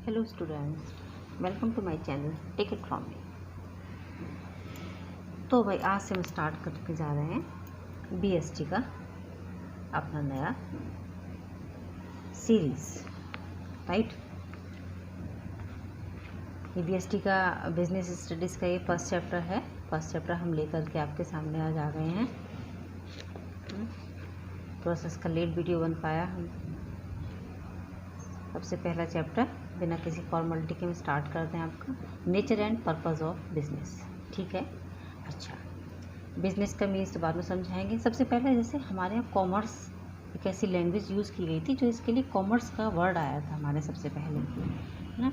Hello students, welcome to my channel take it from me. तो भाई आज से हम स्टार्ट करके जा रहे हैं बीएसटी का अपना नया सीरीज़, राइट। ये बीएसटी का बिजनेस स्टडीज़ का ये फर्स्ट चैप्टर है। फर्स्ट चैप्टर हम लेकर के आपके सामने आज आ गए हैं। थोड़ा सा इसका लेट वीडियो बन पाया। हम सबसे पहला चैप्टर बिना किसी फॉर्मेलिटी के हम स्टार्ट करते हैं आपका nature and purpose of business, ठीक है। अच्छा, बिजनेस का मीन्स तो बाद में समझाएंगे। सबसे पहले जैसे हमारे यहाँ कॉमर्स एक ऐसी लैंग्वेज यूज़ की गई थी जो इसके लिए कॉमर्स का वर्ड आया था हमारे सबसे पहले, है ना।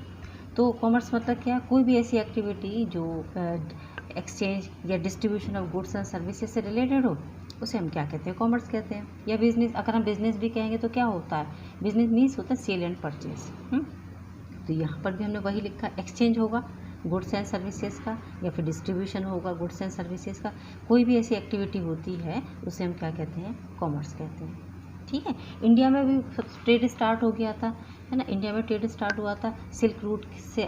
तो कॉमर्स मतलब क्या, कोई भी ऐसी एक्टिविटी जो एक्सचेंज या distribution of goods and services से रिलेटेड हो, उसे हम क्या कहते हैं, कॉमर्स कहते हैं। या बिजनेस, अगर हम बिजनेस भी कहेंगे तो क्या होता है, बिजनेस मीन्स होता है सेल एंड परचेज। तो यहाँ पर भी हमने वही लिखा, एक्सचेंज होगा गुड्स एंड सर्विसेज का, या फिर डिस्ट्रीब्यूशन होगा गुड्स एंड सर्विसेज का। कोई भी ऐसी एक्टिविटी होती है उसे हम क्या कहते हैं, कॉमर्स कहते हैं, ठीक है। इंडिया में भी ट्रेड स्टार्ट हो गया था, है ना। इंडिया में ट्रेड स्टार्ट हुआ था, सिल्क रूट से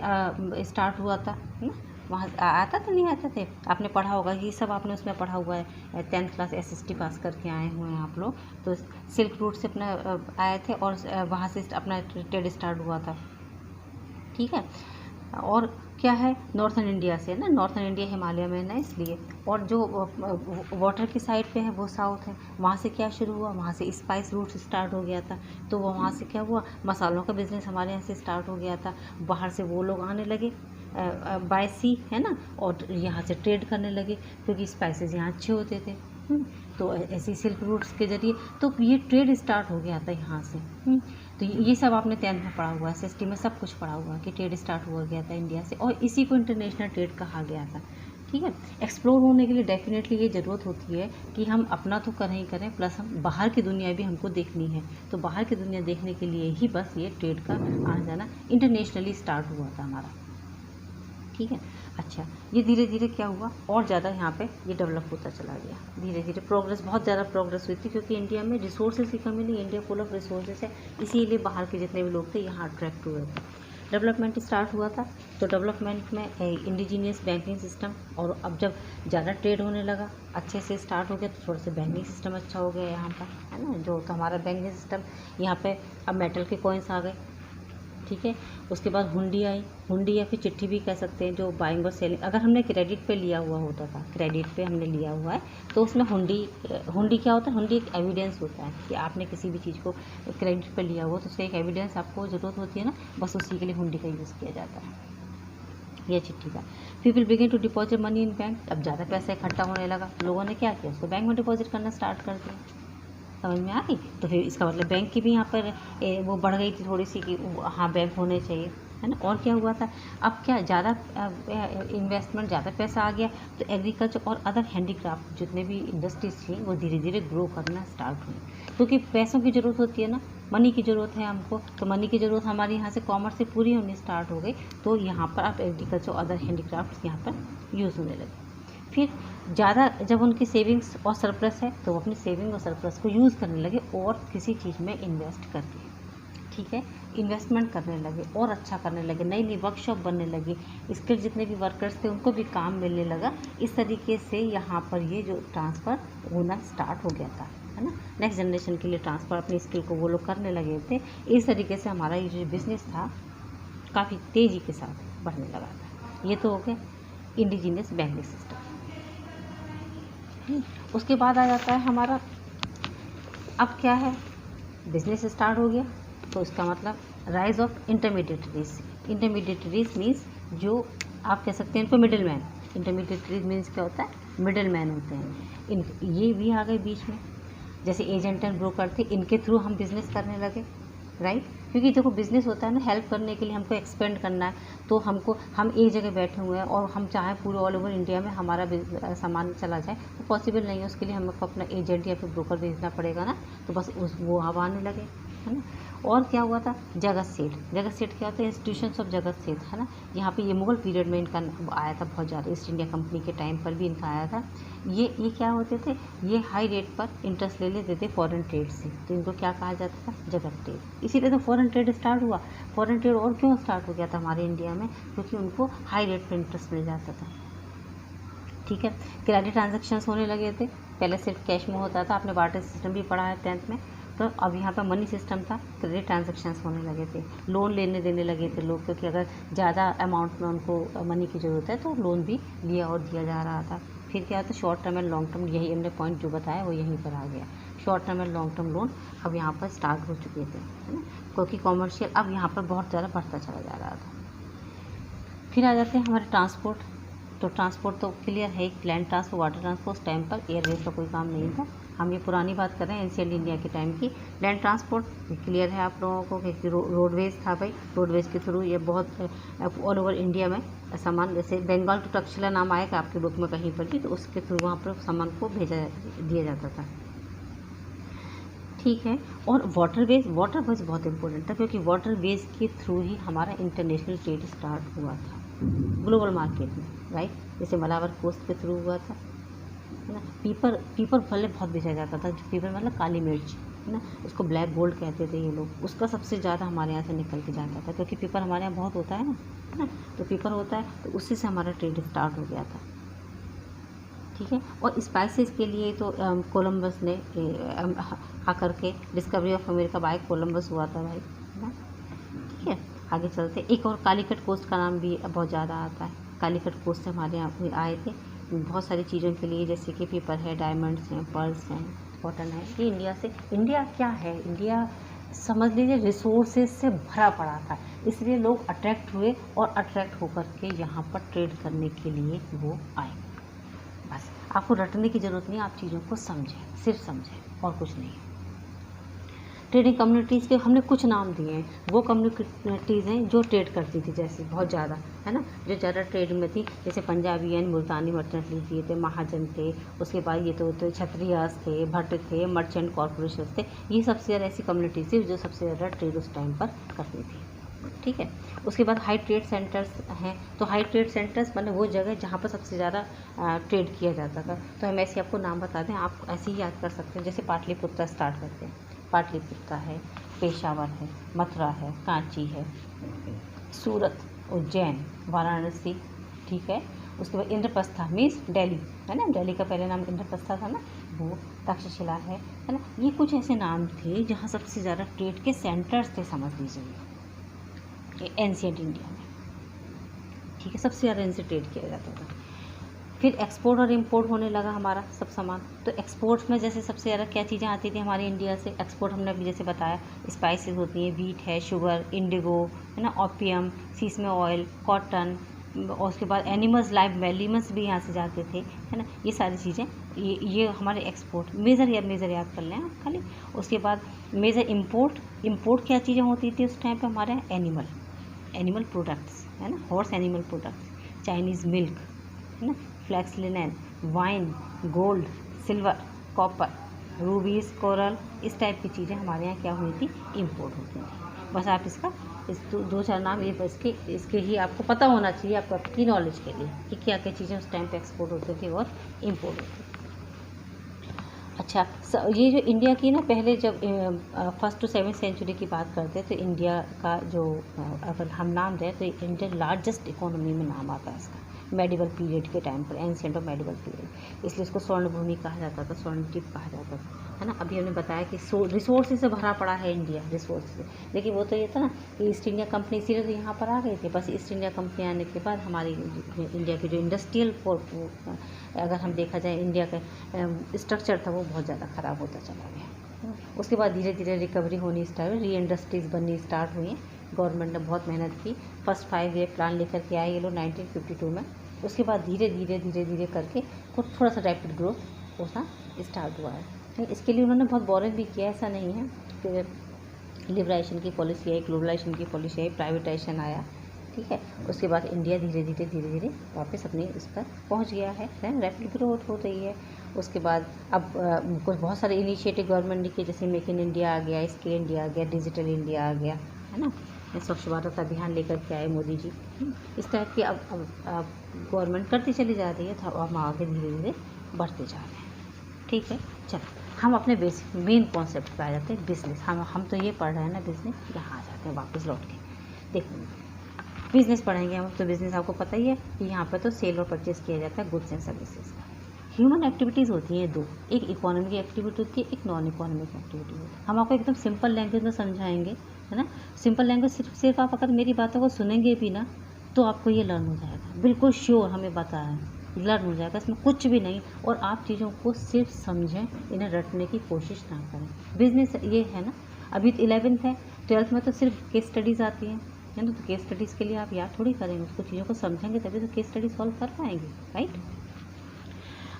स्टार्ट हुआ था, है ना। वहाँ आता था, नहीं आता थे, आपने पढ़ा होगा, ये सब आपने उसमें पढ़ा हुआ है। 10th क्लास SST पास करके आए हुए हैं आप लोग। तो सिल्क रूट से अपना आए थे और वहाँ से अपना ट्रेड स्टार्ट हुआ था, ठीक है। और क्या है, नॉर्थन इंडिया से, ना नॉर्थन इंडिया हिमालय में है ना, इसलिए। और जो वाटर की साइड पे है वो साउथ है, वहाँ से क्या शुरू हुआ, वहाँ से स्पाइस रूट से स्टार्ट हो गया था। तो वो वहाँ से क्या हुआ, मसालों का बिजनेस हमारे यहाँ से स्टार्ट हो गया था। बाहर से वो लोग आने लगे बाय सी, है ना, और यहाँ से ट्रेड करने लगे क्योंकि स्पाइसेस यहाँ अच्छे होते थे। तो ऐसी सिल्क रूट्स के जरिए तो ये ट्रेड स्टार्ट हो गया था यहाँ से। तो ये सब आपने 10th में पढ़ा हुआ है, SST में सब कुछ पढ़ा हुआ है कि ट्रेड स्टार्ट हुआ गया था इंडिया से, और इसी को इंटरनेशनल ट्रेड कहा गया था, ठीक है। एक्सप्लोर होने के लिए डेफिनेटली ये ज़रूरत होती है कि हम अपना तो करें ही करें, प्लस हम बाहर की दुनिया भी हमको देखनी है। तो बाहर की दुनिया देखने के लिए ही बस ये ट्रेड का आना जाना इंटरनेशनली स्टार्ट हुआ था हमारा, ठीक है। अच्छा, ये धीरे धीरे क्या हुआ, और ज़्यादा यहाँ पे ये डेवलप होता चला गया, धीरे धीरे प्रोग्रेस, बहुत ज़्यादा प्रोग्रेस हुई थी, क्योंकि इंडिया में रिसोर्सेज की कमी नहीं, इंडिया फुल ऑफ रिसोर्सेज है, इसीलिए बाहर के जितने भी लोग थे यहाँ अट्रैक्ट हुए थे। डेवलपमेंट स्टार्ट हुआ था, तो डेवलपमेंट में इंडिजीनियस बैंकिंग सिस्टम, और अब जब ज़्यादा ट्रेड होने लगा, अच्छे से स्टार्ट हो गया, तो थोड़ा सा बैंकिंग सिस्टम अच्छा हो गया यहाँ पर, है ना। जो तो हमारा बैंकिंग सिस्टम यहाँ पे अब मेटल के कॉइन्स आ गए, ठीक है। उसके बाद हुंडी आई, हुंडी या फिर चिट्ठी भी कह सकते हैं, जो बाइंग और सेलिंग, अगर हमने क्रेडिट पे लिया हुआ होता था, क्रेडिट पे हमने लिया हुआ है, तो उसमें हुंडी क्या होता है, हुंडी एक एविडेंस होता है कि आपने किसी भी चीज़ को क्रेडिट पे लिया हुआ, तो उसका एक एविडेंस आपको ज़रूरत होती है ना, बस उसी के लिए हुंडी का यूज़ किया जाता है, या चिट्ठी का। People begin to deposit money in bank, अब ज़्यादा पैसा इकट्ठा होने लगा, लोगों ने क्या किया, उसको बैंक में डिपॉजिट करना स्टार्ट कर दिया। समझ में आ गई। तो फिर इसका मतलब बैंक की भी यहाँ पर वो बढ़ गई थी थोड़ी सी कि हाँ बैंक होने चाहिए, है ना। और क्या हुआ था, अब क्या ज़्यादा इन्वेस्टमेंट, ज़्यादा पैसा आ गया, तो एग्रीकल्चर और अदर हैंडीक्राफ्ट जितने भी इंडस्ट्रीज थी वो धीरे धीरे ग्रो करना स्टार्ट हुई, क्योंकि पैसों की ज़रूरत होती है ना, मनी की ज़रूरत है हमको। तो मनी की ज़रूरत हमारे यहाँ से कॉमर्स से पूरी होनी स्टार्ट हो गई, तो यहाँ पर अब एग्रीकल्चर और अदर हैंडीक्राफ्ट यहाँ पर यूज़ होने लगे। फिर ज़्यादा जब उनकी सेविंग्स और सरप्लस है, तो वो अपनी सेविंग और सरप्लस को यूज़ करने लगे और किसी चीज़ में इन्वेस्ट करके, ठीक है, इन्वेस्टमेंट करने लगे और अच्छा करने लगे, नई नई वर्कशॉप बनने लगी, स्किल जितने भी वर्कर्स थे उनको भी काम मिलने लगा। इस तरीके से यहाँ पर ये जो ट्रांसफ़र होना स्टार्ट हो गया था, है ना। नेक्स्ट जनरेशन के लिए ट्रांसफ़र अपनी स्किल को वो लोग करने लगे थे। इस तरीके से हमारा ये जो बिज़नेस था काफ़ी तेज़ी के साथ बढ़ने लगा था। ये तो हो गया इंडिजीनियस बैंकिंग सिस्टम। उसके बाद आ जाता है हमारा, अब क्या है, बिजनेस स्टार्ट हो गया, तो इसका मतलब rise of intermediaries. Intermediaries means जो आप कह सकते हैं इनको मिडिल मैन। इंटरमीडिएटरीज मीन्स क्या होता है, मिडिल मैन होते हैं। ये भी आ गए बीच में, जैसे एजेंट एंड ब्रोकर थे, इनके थ्रू हम बिज़नेस करने लगे, राइट। क्योंकि देखो बिज़नेस होता है ना, हेल्प करने के लिए हमको एक्सपेंड करना है, तो हम एक जगह बैठे हुए हैं और हम चाहें पूरे ऑल ओवर इंडिया में हमारा सामान चला जाए, तो पॉसिबल नहीं है। उसके लिए हमको अपना एजेंट या फिर ब्रोकर भेजना पड़ेगा ना, तो बस वो अब आने लगे, है ना। और क्या हुआ था, जगत सेठ। जगत सेठ क्या होता है, इंस्टीट्यूशंस ऑफ जगत सेठ, है ना। यहाँ पे ये मुगल पीरियड में इनका आया था बहुत ज़्यादा, ईस्ट इंडिया कंपनी के टाइम पर भी इनका आया था। ये क्या होते थे, ये हाई रेट पर इंटरेस्ट ले लेते थे फॉरेन ट्रेड से, तो इनको क्या कहा जाता था, जगत ट्रेड। इसीलिए तो फॉरेन ट्रेड स्टार्ट हुआ। फॉरेन ट्रेड और क्यों स्टार्ट हो गया था हमारे इंडिया में, क्योंकि उनको हाई रेट पर इंटरेस्ट मिल जाता था। ठीक है, क्रेडिट ट्रांजेक्शन्स होने लगे थे। पहले सिर्फ कैश में होता था, आपने बार्टर सिस्टम भी पढ़ा है 10th में, तो अब यहाँ पर मनी सिस्टम था, क्रेडिट ट्रांजेक्शन्स होने लगे थे। लोन लेने देने लगे थे लोग, क्योंकि अगर ज़्यादा अमाउंट में उनको मनी की ज़रूरत है तो लोन भी लिया और दिया जा रहा था। फिर क्या होता है, short term and long term, यही हमने पॉइंट जो बताया वो यहीं पर आ गया। Short term and long term loan अब यहाँ पर स्टार्ट हो चुके थे, है ना, क्योंकि कॉमर्शियल अब यहाँ पर बहुत ज़्यादा बढ़ता चला जा रहा था। फिर आ जाते हैं हमारे ट्रांसपोर्ट। तो ट्रांसपोर्ट तो क्लियर है, land transport, water transport, time पर एयरवेज का कोई काम नहीं था। हम ये पुरानी बात कर रहे हैं एंशिएंट इंडिया के टाइम की। लैंड ट्रांसपोर्ट क्लियर है आप लोगों को कि रोडवेज था भाई, रोडवेज के थ्रू ये बहुत ऑल ओवर इंडिया में सामान, जैसे बंगाल टू तक्षशिला नाम आएगा आपके बुक में कहीं पर भी, तो उसके थ्रू वहाँ पर सामान को दिया जाता था। ठीक है, और वाटरवेज बहुत इंपॉर्टेंट था, क्योंकि वाटरवेज के थ्रू ही हमारा इंटरनेशनल ट्रेड स्टार्ट हुआ था ग्लोबल मार्केट में, राइट। जैसे मलावर कोस्ट के थ्रू हुआ था, है ना। पीपर पहले बहुत बेचा जाता था, पीपर मतलब काली मिर्च, है ना, उसको ब्लैक गोल्ड कहते थे ये लोग। उसका सबसे ज़्यादा हमारे यहाँ से निकल के जाता था, क्योंकि पीपर हमारे यहाँ बहुत होता है ना, है ना, तो पीपर होता है, तो उसी से हमारा ट्रेड स्टार्ट हो गया था। ठीक है, और स्पाइसेस के लिए तो कोलंबस ने आकर के discovery of America bye Columbus हुआ था भाई, है ना। ठीक है, आगे चलते। एक और कालीकट कोस्ट का नाम भी बहुत ज़्यादा आता है। कालीकट कोस्ट से हमारे यहाँ आए थे बहुत सारी चीज़ों के लिए, जैसे कि पेपर है, डायमंड्स हैं, पर्ल्स हैं, कॉटन है। ये इंडिया से, इंडिया क्या है, इंडिया समझ लीजिए रिसोर्सेज से भरा पड़ा था, इसलिए लोग अट्रैक्ट हुए और अट्रैक्ट होकर के यहाँ पर ट्रेड करने के लिए वो आए। बस आपको रटने की ज़रूरत नहीं, आप चीज़ों को समझें, सिर्फ समझें और कुछ नहीं। ट्रेडिंग कम्युनिटीज़ के हमने कुछ नाम दिए हैं, वो कम्युनिटीज़ हैं जो ट्रेड करती थी, जैसे बहुत ज़्यादा, है ना, जो ज़्यादा ट्रेड में थी, जैसे पंजाबियन, मुल्तानी मर्चेंट लीजिए थे, महाजन थे, उसके बाद ये तो क्षत्रियास थे, भट्ट थे, मर्चेंट कॉर्पोरेशन थे। ये सबसे ज़्यादा ऐसी कम्युनिटीज़ थी जो सबसे ज़्यादा ट्रेड उस टाइम पर करती थी। ठीक है, उसके बाद हाई ट्रेड सेंटर्स हैं। तो हाई ट्रेड सेंटर्स मतलब वो जगह जहाँ पर सबसे ज़्यादा ट्रेड किया जाता था। तो हम ऐसे आपको नाम बता दें, आप ऐसे ही याद कर सकते हैं। जैसे पाटलिपुत्र स्टार्ट करते हैं, पाटलिपुत्र है, पेशावर है, मथुरा है, कांची है, सूरत, उज्जैन, वाराणसी। ठीक है, उसके बाद इंद्रप्रस्था मीन्स दिल्ली, है ना, दिल्ली का पहले नाम इंद्रप्रस्था था ना, वो तक्षशिला है ना। ये कुछ ऐसे नाम थे जहाँ सबसे ज़्यादा ट्रेड के सेंटर्स थे, समझ लीजिए एंशिएंट इंडिया में। ठीक है, सबसे ज़्यादा इनसे ट्रेड किया जाता था। फिर एक्सपोर्ट और इंपोर्ट होने लगा हमारा सब सामान। तो एक्सपोर्ट्स में जैसे सबसे ज़्यादा क्या चीज़ें आती थी हमारे इंडिया से, एक्सपोर्ट हमने अभी जैसे बताया, स्पाइसेस होती हैं, वीट है, शुगर, इंडिगो, है ना, ओपियम, सीसमे ऑयल, कॉटन, और उसके बाद एनिमल्स लाइव एलिमेंट्स भी यहाँ से जाते थे, है ना। ये सारी चीज़ें ये हमारे एक्सपोर्ट। मेजर याद कर लें आप खाली। उसके बाद मेजर इंपोर्ट क्या चीज़ें होती थी उस टाइम पे हमारे यहाँ, एनिमल प्रोडक्ट्स, है ना, horse animal products, Chinese milk, है ना, flax linen, wine, gold, silver, copper, rubies, coral, इस टाइप की चीज़ें हमारे यहाँ क्या हुई थी, इंपोर्ट होती थी। बस आप इसका दो चार नाम ये इसके ही आपको पता होना चाहिए, आपकी नॉलेज के लिए, कि क्या क्या चीज़ें उस टाइम पे एक्सपोर्ट होती थी और इंपोर्ट होती थी। अच्छा, ये जो इंडिया की ना, पहले जब 1st to 7th सेंचुरी की बात करते हैं, तो इंडिया का जो अगर हम नाम दें तो इंडिया लार्जेस्ट इकोनॉमी में नाम आता है इसका, मेडिवल पीरियड के टाइम पर, एंशिएंट और मेडिवल पीरियड, इसलिए इसको स्वर्ण भूमि कहा जाता था, स्वर्णद्वीप कहा जाता था, है ना। अभी हमने बताया कि रिसोर्सेज से भरा पड़ा है इंडिया, रिसोर्स से। लेकिन वो तो ये था ना कि ईस्ट इंडिया कंपनी इसीलिए तो यहाँ पर आ गई थी। बस ईस्ट इंडिया कंपनी आने के बाद हमारी इंडिया की जो इंडस्ट्रियल अगर हम देखा जाए, इंडिया का स्ट्रक्चर था वो बहुत ज़्यादा ख़राब होता चला गया। उसके बाद धीरे धीरे रिकवरी होनी स्टार्ट हुई, री इंडस्ट्रीज़ बननी स्टार्ट हुई हैं। गवर्नमेंट ने बहुत मेहनत की, फर्स्ट 5 ईयर प्लान लेकर के आए ये लोग 1952 में। उसके बाद धीरे धीरे करके कुछ थोड़ा सा रैपिड ग्रोथ होना स्टार्ट हुआ है। इसके लिए उन्होंने बहुत बोरिंग भी किया, ऐसा नहीं है कि लिबरेशन की पॉलिसी आई, ग्लोबलाइजेशन की पॉलिसी आई, प्राइवेटाइजेशन आया। ठीक है, उसके बाद इंडिया धीरे धीरे वापस अपने इस पर पहुँच गया है, रैपिड ग्रोथ हो रही है। उसके बाद अब कुछ बहुत सारे इनिशिएटिव गवर्नमेंट ने किए, जैसे मेक इन इंडिया आ गया, स्किल इंडिया आ गया, डिजिटल इंडिया आ गया, है ना, स्वच्छ भारत अभियान लेकर के आए मोदी जी। इस टाइप की अब गवर्नमेंट करती चली जा रही है, तो अब हम आगे धीरे धीरे बढ़ते जा रहे हैं। ठीक है, चलो हम अपने बेसिक मेन कॉन्सेप्ट पे आ जाते हैं, बिजनेस। हम तो ये पढ़ रहे हैं ना बिजनेस, यहाँ आ जाते हैं वापस लौट के। देखो बिजनेस पढ़ेंगे हम, तो बिजनेस आपको पता ही है कि यहाँ पर तो सेल और परचेस किया जाता है गुड्स एंड सर्विसेज का। ह्यूमन एक्टिविटीज़ होती हैं दो, एक इकोनॉमिक एक्टिविटी होती है, एक नॉन इकोनॉमिक एक्टिविटी होती है। हम आपको एकदम सिंपल लैंग्वेज में समझाएंगे, है ना। सिंपल लैंग्वेज सिर्फ आप अगर मेरी बातों को सुनेंगे भी ना, तो आपको ये लर्न हो जाएगा, बिल्कुल श्योर हमें बता रहे हैं, लर्न हो जाएगा, इसमें कुछ भी नहीं। और आप चीज़ों को सिर्फ समझें, इन्हें रटने की कोशिश ना करें। बिजनेस ये है ना, अभी 11th है, 12th में तो सिर्फ केस स्टडीज़ आती हैं, है ना। तो केस स्टडीज़ के लिए आप याद थोड़ी करेंगे, उसको चीज़ों को समझेंगे तभी तो केस स्टडी सॉल्व कर पाएंगे, राइट।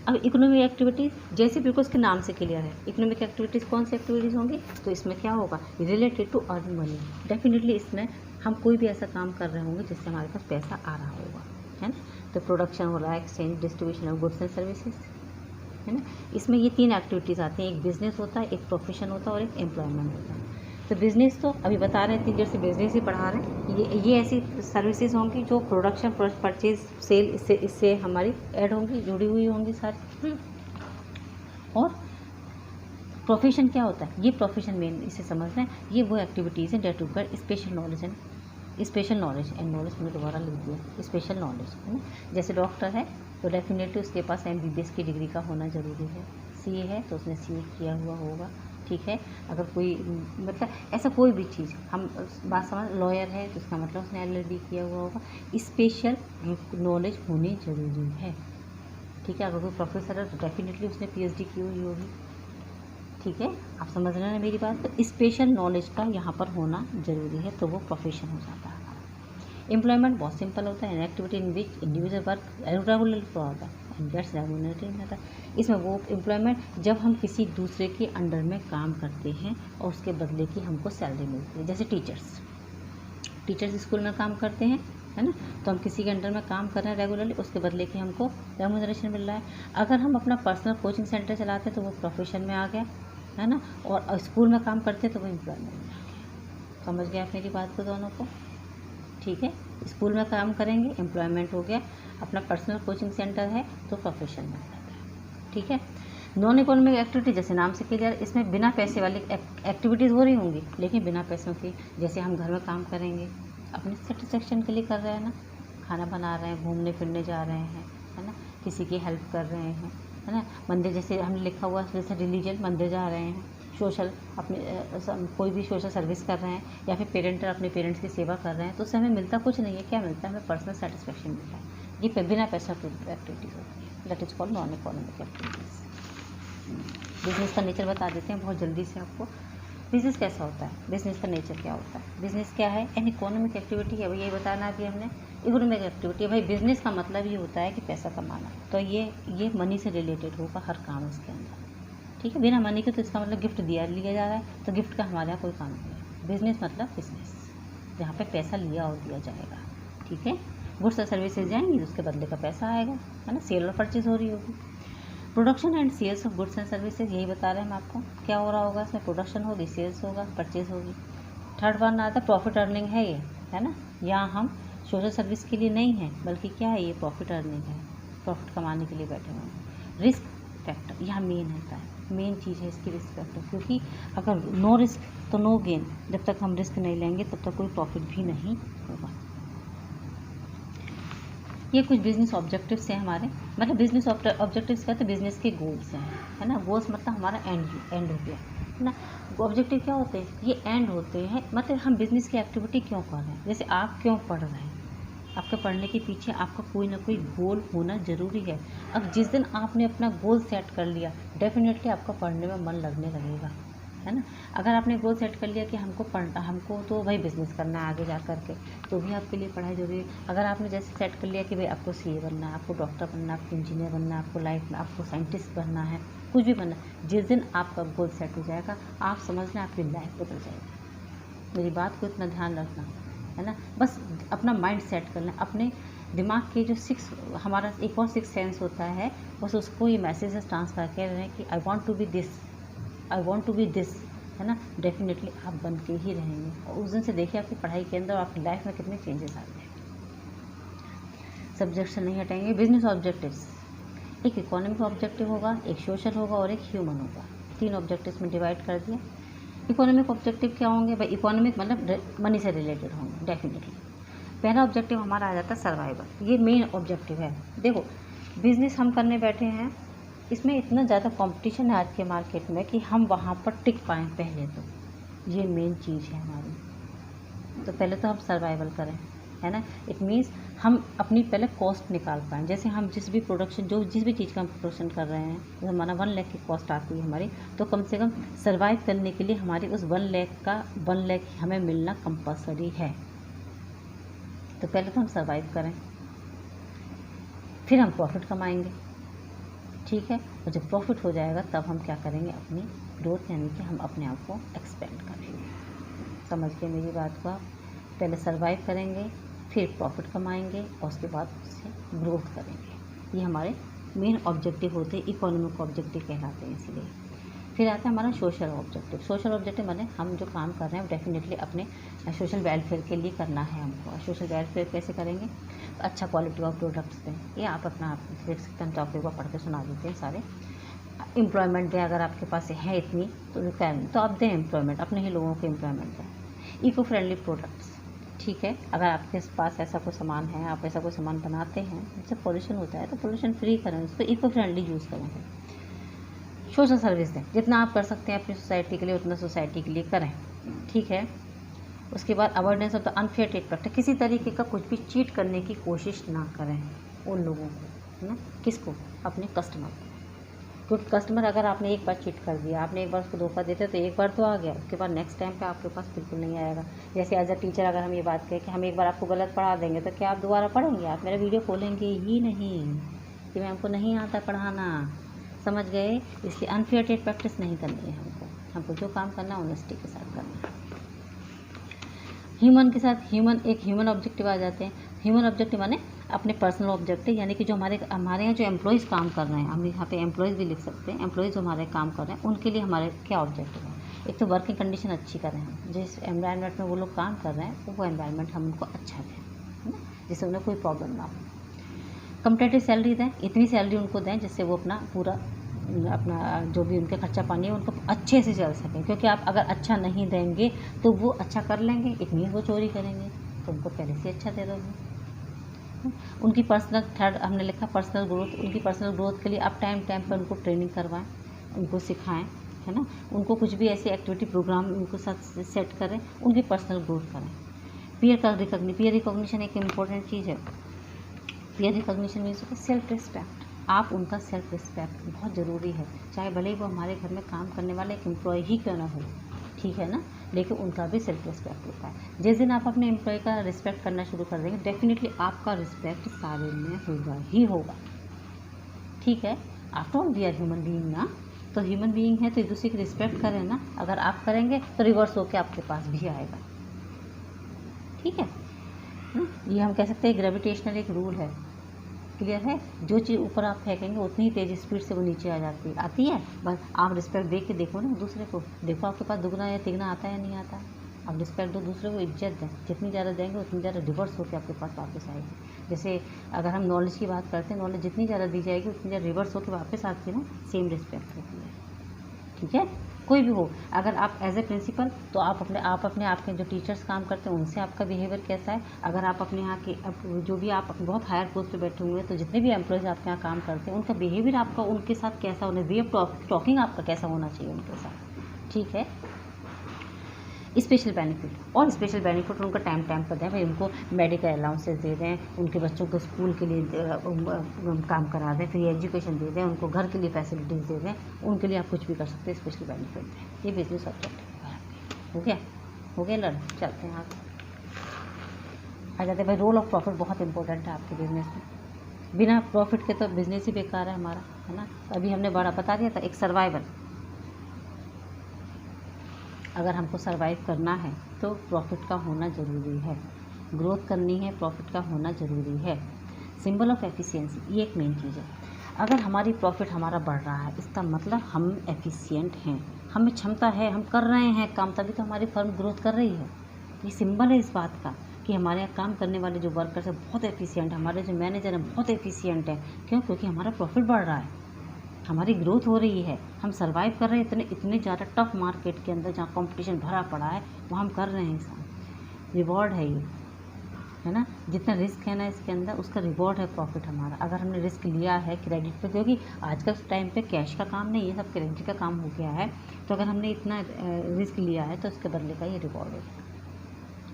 अब इकोनॉमिक एक्टिविटीज़ जैसे बिल्कुल उसके नाम से क्लियर है, इकोनॉमिक एक्टिविटीज़ कौन सी एक्टिविटीज़ होंगी, तो इसमें क्या होगा, related to earn money. Definitely इसमें हम कोई भी ऐसा काम कर रहे होंगे जिससे हमारे पास पैसा आ रहा होगा, है ना। तो प्रोडक्शन हो रहा है, exchange, distribution of goods and services, है ना। इसमें ये 3 एक्टिविटीज़ आती हैं, एक बिजनेस होता है, एक प्रोफेशन होता है और एक एम्प्लॉयमेंट होता है। तो बिज़नेस तो अभी बता रहे हैं, इतनी देर से बिज़नेस ही पढ़ा रहे हैं। ये ऐसी सर्विसेज होंगी जो प्रोडक्शन, परचेज, सेल इससे हमारी ऐड होंगी, जुड़ी हुई होंगी सारी। और प्रोफेशन क्या होता है, ये प्रोफेशन मेन इसे समझ रहे हैं, ये वो एक्टिविटीज़ हैं डेट टू कर स्पेशल नॉलेज एंड नॉलेज मैंने दोबारा लिख दिया, स्पेशल नॉलेज, है ना। जैसे डॉक्टर है तो डेफिनेटली उसके पास MBBS की डिग्री का होना ज़रूरी है। CA है तो उसने CA किया हुआ होगा, ठीक है। अगर कोई मतलब ऐसा कोई भी चीज़ हम बात समझ, लॉयर है तो उसका मतलब उसने LLB किया हुआ होगा। स्पेशल नॉलेज होनी ज़रूरी है, ठीक है। अगर कोई प्रोफेसर है तो डेफिनेटली उसने PhD की हुई होगी, ठीक है। आप समझ रहे हैं मेरी बात। तो स्पेशल नॉलेज का यहाँ पर होना ज़रूरी है, तो वो प्रोफेशन हो जाता है। एम्प्लॉयमेंट बहुत सिंपल होता है, an activity in which individual work regularly for and gets remunerated होता है। इसमें वो एम्प्लॉयमेंट जब हम किसी दूसरे के अंडर में काम करते हैं और उसके बदले की हमको सैलरी मिलती है। जैसे टीचर्स स्कूल में काम करते हैं, है ना, तो हम किसी के अंडर में काम कर रहे हैं रेगुलरली, उसके बदले की हमको रेम्यूनरेशन मिल रहा है। अगर हम अपना पर्सनल कोचिंग सेंटर चलाते हैं तो वो प्रोफेशन में आ गया, है ना। और स्कूल में काम करते हैं तो वो एम्प्लॉयमेंट में आ गया। समझ गए आप मेरी बात को दोनों को, ठीक है। स्कूल में काम करेंगे एम्प्लॉयमेंट हो गया, अपना पर्सनल कोचिंग सेंटर है तो प्रोफेशन में आ जाता है, ठीक है। नॉन इकोनॉमिक एक्टिविटी जैसे नाम से क्लियर, इसमें बिना पैसे वाली एक्टिविटीज़ हो रही होंगी, लेकिन बिना पैसों की। जैसे हम घर में काम करेंगे, अपने सेटिस्फेक्शन के लिए कर रहे हैं ना, खाना बना रहे हैं, घूमने फिरने जा रहे हैं, है ना, किसी की हेल्प कर रहे हैं, है ना। मंदिर जैसे हमने लिखा हुआ जैसे रिलीजन, मंदिर जा रहे हैं, सोशल अपने कोई भी सोशल सर्विस कर रहे हैं, या फिर पेरेंटर अपने पेरेंट्स की सेवा कर रहे हैं, तो उससे हमें मिलता कुछ नहीं है। क्या मिलता है हमें, पर्सनल सेटिस्फेक्शन मिलता है। ये बिना पैसा की एक्टिविटीज़ होती है, that is called non economic activities. Business का नेचर बता देते हैं बहुत जल्दी से आपको। बिज़नेस कैसा होता है, बिज़नेस का नेचर क्या होता है। बिज़नेस क्या है, एन इकोनॉमिक एक्टिविटी है, भाई यही बताना अभी हमने। इकोनॉमिक एक्टिविटी भाई बिज़नेस का मतलब ये होता है कि पैसा कमाना, तो ये मनी से रिलेटेड होगा हर काम इसके अंदर, ठीक है। बिना मनी के तो इसका मतलब गिफ्ट लिया जा रहा है, तो गिफ्ट का हमारे यहाँ कोई काम नहीं है। बिजनेस मतलब बिजनेस, जहाँ पे पैसा लिया और दिया जाएगा, ठीक है। गुड्स और सर्विसेज जाएंगी तो उसके बदले का पैसा आएगा, है ना, सेल और परचेज हो रही होगी। Production and sales of goods and services, यही बता रहे हैं हम आपको क्या हो रहा होगा इसमें। प्रोडक्शन होगी, सेल्स होगा, परचेज होगी। थर्ड वन आता है प्रॉफिट अर्निंग है, ये है ना। यहाँ हम सोशल सर्विस के लिए नहीं है, बल्कि क्या है, ये प्रॉफिट अर्निंग है, प्रॉफिट कमाने के लिए बैठे हुए हैं। रिस्क फैक्टर यहाँ मेन होता है, मेन चीज़ है इसकी रिस्क फैक्टर, क्योंकि अगर नो रिस्क तो नो गेन। जब तक हम रिस्क नहीं लेंगे तब तक कोई प्रॉफिट भी नहीं होगा। ये कुछ बिजनेस ऑब्जेक्टिव्स हैं हमारे, मतलब बिजनेस ऑब्जेक्टिव्स कहते हैं बिजनेस के गोल्स हैं, है ना। गोल्स मतलब हमारा एंड हो गया, है ना। ऑब्जेक्टिव क्या होते हैं, ये एंड होते हैं, मतलब हम बिजनेस की एक्टिविटी क्यों कर रहे हैं। जैसे आप क्यों पढ़ रहे हैं, आपके पढ़ने के पीछे आपका कोई ना कोई गोल होना ज़रूरी है। अब जिस दिन आपने अपना गोल सेट कर लिया, डेफिनेटली आपका पढ़ने में मन लगने लगेगा, है ना। अगर आपने गोल सेट कर लिया कि हमको तो भाई बिज़नेस करना है आगे जा कर के, तो भी आपके लिए पढ़ाई जरूरी है। अगर आपने जैसे सेट कर लिया कि भाई आपको CA बनना है, आपको डॉक्टर बनना है, आपको इंजीनियर बनना है, आपको लाइफ में आपको साइंटिस्ट बनना है, कुछ भी बनना है, जिस दिन आपका गोल सेट हो जाएगा, आप समझना आपकी लाइफ बदल जाएगी। मेरी बात को इतना ध्यान रखना, है ना। बस अपना माइंड सेट करना, अपने दिमाग के जो हमारा एक और 6 सेंस होता है, बस उसको ये मैसेजेस ट्रांसफर कर रहे हैं कि I want to be this, I want to be this, है ना। डेफिनेटली आप बन के ही रहेंगे। और उस दिन से देखिए आपकी पढ़ाई के अंदर आपकी लाइफ में कितने चेंजेस आ गए। सब्जेक्ट से नहीं हटेंगे। बिजनेस ऑब्जेक्टिव्स, एक इकोनॉमिक ऑब्जेक्टिव होगा, एक सोशल होगा और एक ह्यूमन होगा। 3 ऑब्जेक्टिव्स में डिवाइड कर दिया। इकोनॉमिक ऑब्जेक्टिव क्या होंगे भाई? इकोनॉमिक मतलब मनी से रिलेटेड होंगे डेफिनेटली। पहला ऑब्जेक्टिव हमारा आ जाता है सर्वाइवल, ये मेन ऑब्जेक्टिव है। देखो बिजनेस हम करने बैठे हैं, इसमें इतना ज़्यादा कंपटीशन है आज के मार्केट में कि हम वहाँ पर टिक पाएँ पहले, तो ये मेन चीज़ है हमारी। तो पहले तो हम सर्वाइवल करें, है ना। इट मीन्स हम अपनी पहले कॉस्ट निकाल पाएँ। जैसे हम जिस भी चीज़ का हम प्रोडक्शन कर रहे हैं, तो हमारा 1 लाख की कॉस्ट आती है हमारी, तो कम से कम सर्वाइव करने के लिए हमारी उस 1 लाख हमें मिलना कंपलसरी है। तो पहले तो हम सर्वाइव करें, फिर हम प्रॉफिट कमाएंगे, ठीक है। और जब प्रॉफिट हो जाएगा तब हम क्या करेंगे? अपनी ग्रोथ, यानी कि हम अपने आप को एक्सपेंड करेंगे। समझ गए मेरी बात को आप? पहले सर्वाइव करेंगे, फिर प्रॉफिट कमाएंगे और उसके बाद उससे ग्रोथ करेंगे। ये हमारे मेन ऑब्जेक्टिव होते हैं, इकोनॉमिक ऑब्जेक्टिव कहलाते हैं इसलिए। फिर आता है हमारा सोशल ऑब्जेक्टिव। सोशल ऑब्जेक्टिव माने हम जो काम कर रहे हैं वो डेफिनेटली अपने सोशल वेलफेयर के लिए करना है हमको। सोशल वेलफेयर कैसे करेंगे? तो अच्छा क्वालिटी ऑफ प्रोडक्ट्स दें, ये आप अपना आप देख सकते हैं, टॉपिक को पढ़ के सुना देते हैं सारे। एम्प्लॉयमेंट दें, अगर आपके पास है इतनी तो रिक्वायरमेंट, तो आप दें एम्प्लॉयमेंट, अपने ही लोगों को एम्प्लॉयमेंट दें। इको फ्रेंडली प्रोडक्ट्स, ठीक है। अगर आपके पास ऐसा कोई सामान है, आप ऐसा कोई सामान बनाते हैं जिससे पोल्यूशन होता है, तो पोल्यूशन फ्री करें, उसको इको फ्रेंडली यूज़ करें। सोशल सर्विस दें, जितना आप कर सकते हैं अपनी सोसाइटी के लिए उतना सोसाइटी के लिए करें, ठीक है। उसके बाद avoidance of the unfair trade practice, किसी तरीके का कुछ भी चीट करने की कोशिश ना करें उन लोगों को, है ना। किसको? अपने कस्टमर को। क्योंकि कस्टमर अगर आपने एक बार चीट कर दिया, आपने एक बार उसको धोखा देते तो एक बार तो आ गया, उसके बाद नेक्स्ट टाइम पे आपके पास बिल्कुल नहीं आएगा। जैसे एज अ टीचर अगर हम ये बात करें कि हम एक बार आपको गलत पढ़ा देंगे तो क्या आप दोबारा पढ़ेंगे? आप मेरा वीडियो खोलेंगे ही नहीं कि मैम को नहीं आता पढ़ाना, समझ गए। इसलिए अनफेयर ट्रेड प्रैक्टिस नहीं करनी है हमको जो काम करना है ऑनेस्टी के साथ करना है। ह्यूमन के साथ एक ह्यूमन ऑब्जेक्टिव आ जाते हैं। ह्यूमन ऑब्जेक्टिव माने अपने पर्सनल ऑब्जेक्टिव, यानी कि जो हमारे यहाँ जो एम्प्लॉयज़ काम कर रहे हैं, हम यहाँ पे एम्प्लॉयज़ भी लिख सकते हैं। एम्प्लॉयज़ जो हमारे काम कर रहे हैं उनके लिए हमारे क्या ऑब्जेक्टिव है? एक तो वर्किंग कंडीशन अच्छी करें, हम जिस एनवायरनमेंट में वो लोग काम कर रहे हैं तो वो एनवायरनमेंट हम उनको अच्छा दें, है ना, जिससे उन्हें कोई प्रॉब्लम ना हो। कम्पटेटिव सैलरी दें, इतनी सैलरी उनको दें जिससे वो अपना जो भी उनके खर्चा पानी है उनको अच्छे से चल सकें। क्योंकि आप अगर अच्छा नहीं देंगे तो वो अच्छा कर लेंगे, इट मीन्स वो चोरी करेंगे, तो उनको पहले से अच्छा दे दोगे। उनकी पर्सनल, थर्ड हमने लिखा पर्सनल ग्रोथ, उनकी पर्सनल ग्रोथ के लिए आप टाइम पर उनको ट्रेनिंग करवाएं, उनको सिखाएं, है ना। उनको कुछ भी ऐसी एक्टिविटी प्रोग्राम उनको साथ सेट करें, उनकी पर्सनल ग्रोथ करें। पीयर रिकॉग्निशन एक इम्पोर्टेंट चीज़ है। Peer recognition means self respect. आप उनका सेल्फ रिस्पेक्ट बहुत ज़रूरी है, चाहे भले ही वो हमारे घर में काम करने वाले एक एम्प्लॉय ही क्यों ना हो, ठीक है ना, लेकिन उनका भी सेल्फ रिस्पेक्ट होता है। जिस दिन आप अपने एम्प्लॉय का रिस्पेक्ट करना शुरू कर देंगे, डेफिनेटली आपका रिस्पेक्ट सारे में होगा ही होगा, ठीक है। After all we are human being ना, तो ह्यूमन बीइंग है तो एक दूसरे की रिस्पेक्ट करें ना। अगर आप करेंगे तो रिवर्स होकर आपके पास भी आएगा, ठीक है। ये हम कह सकते हैं ग्रेविटेशनल एक रूल है, क्लियर है। जो चीज़ ऊपर आप फेंकेंगे उतनी ही तेज़ स्पीड से वो नीचे आती है। बस आप रिस्पेक्ट दे के देखो ना दूसरे को, देखो आपके पास दुगना या तिगना आता है या नहीं आता। आप रिस्पेक्ट दो, दूसरे को इज्जत दें, जितनी ज़्यादा देंगे उतनी ज़्यादा रिवर्स होकर आपके पास वापस आएगी। जैसे अगर हम नॉलेज की बात करते हैं, नॉलेज जितनी ज़्यादा दी जाएगी उतनी ज़्यादा रिवर्स होकर वापस आती है ना, सेम रिस्पेक्ट होती है, ठीक है। कोई भी हो, अगर आप एज ए प्रिंसिपल तो आप अपने आपके जो टीचर्स काम करते हैं उनसे आपका बिहेवियर कैसा है। अगर आप अपने यहाँ के जो भी आप बहुत हायर पोस्ट पे बैठे हुए हैं, तो जितने भी एम्प्लॉयज़ आपके यहाँ काम करते हैं उनका बिहेवियर आपका उनके साथ कैसा होना, वे ऑफ टॉकिंग आपका कैसा होना चाहिए उनके साथ, ठीक है। स्पेशल बेनिफिट उनका टाइम पर दें भाई, उनको मेडिकल अलाउंसेस दे दें, उनके बच्चों को स्कूल के लिए काम करा दें, फ्री एजुकेशन दे दें, उनको घर के लिए फैसिलिटीज़ दे दें, उनके लिए आप कुछ भी कर सकते हैं, स्पेशल बेनिफिट दें। ये बिजनेस ऑब्जेक्टिव है, हो गया लर्न। चलते हैं आगे, आ जाते हैं भाई रोल ऑफ प्रॉफिट बहुत इंपॉर्टेंट है आपके बिजनेस में। बिना प्रॉफिट के तो बिजनेस ही बेकार है हमारा, है ना। अभी हमने बड़ा बता दिया था, एक सर्वाइवल, अगर हमको सर्वाइव करना है तो प्रॉफिट का होना ज़रूरी है, ग्रोथ करनी है प्रॉफिट का होना ज़रूरी है, सिंबल ऑफ एफिशिएंसी, ये एक मेन चीज़ है। अगर हमारी प्रॉफिट हमारा बढ़ रहा है, इसका मतलब हम एफिशिएंट हैं, हमें क्षमता है, हम कर रहे हैं काम, तभी तो हमारी फर्म ग्रोथ कर रही है। ये सिंबल है इस बात का कि हमारे यहाँ काम करने वाले जो वर्कर्स हैं बहुत एफिशिएंट हैं, हमारे जो मैनेजर हैं बहुत एफिशिएंट हैं। क्यों? क्योंकि हमारा प्रॉफिट बढ़ रहा है, हमारी ग्रोथ हो रही है, हम सर्वाइव कर रहे हैं इतने ज़्यादा टफ मार्केट के अंदर जहाँ कंपटीशन भरा पड़ा है, वहाँ हम कर रहे हैं। इसका रिवॉर्ड है ये, है ना। जितना रिस्क है ना इसके अंदर, उसका रिवॉर्ड है प्रॉफिट हमारा। अगर हमने रिस्क लिया है क्रेडिट पे, क्योंकि आज का टाइम पे कैश का काम नहीं है, सब क्रेडिट का काम हो गया है, तो अगर हमने इतना रिस्क लिया है तो उसके बदले का ये रिवॉर्ड है।